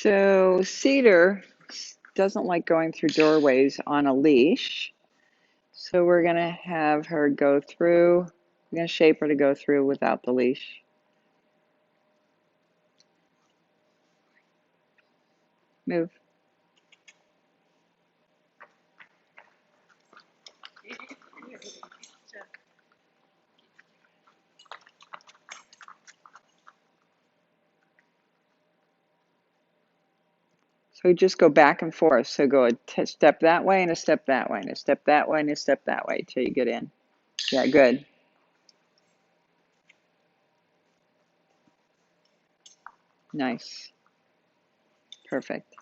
So Cedar doesn't like going through doorways on a leash. So we're going to have her go through. We're going to shape her to go through without the leash. Move. So we just go back and forth. So go a step that way and a step that way and a step that way and a step that way till you get in. Yeah, good. Nice. Perfect.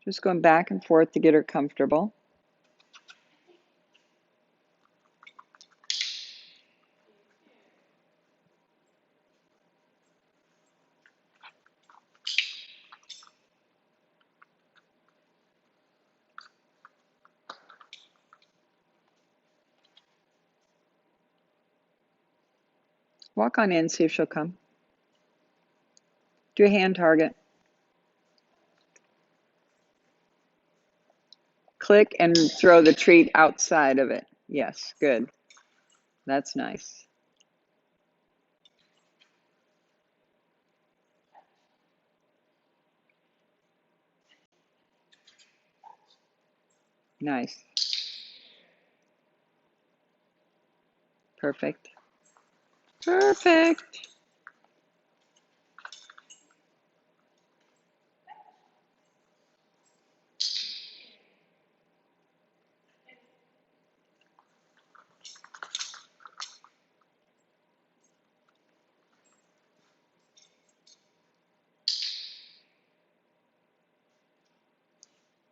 Just going back and forth to get her comfortable. Walk on in, see if she'll come. Do a hand target. Click and throw the treat outside of it. Yes, good. That's nice. Nice. Perfect. Perfect.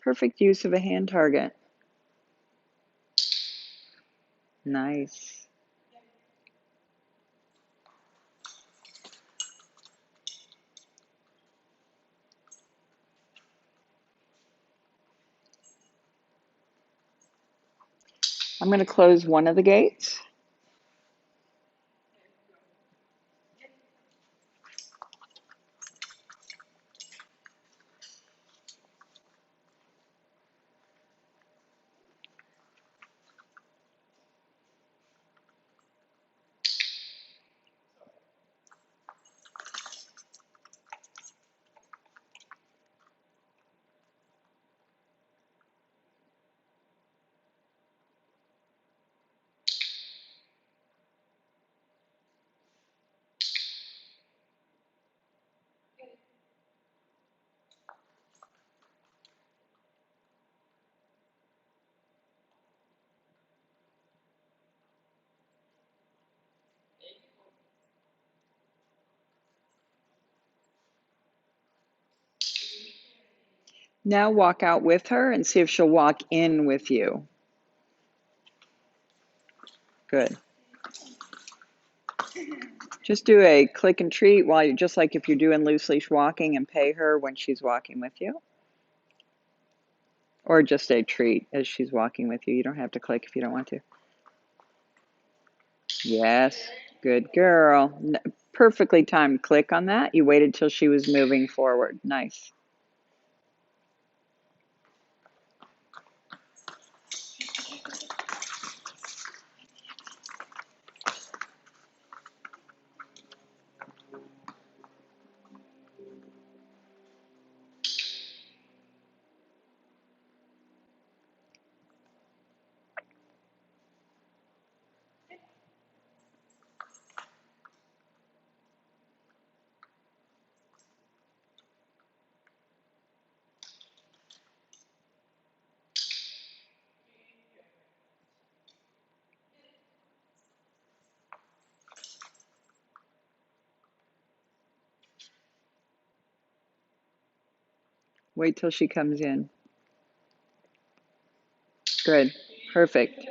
Perfect use of a hand target. Nice. I'm going to close one of the gates. Now walk out with her and see if she'll walk in with you. Good. Just do a click and treat while you're just like if you're doing loose leash walking, and pay her when she's walking with you. Or just a treat as she's walking with you. You don't have to click if you don't want to. Yes, good girl. Perfectly timed click on that. You waited till she was moving forward. Nice. Wait till she comes in. Good. Perfect.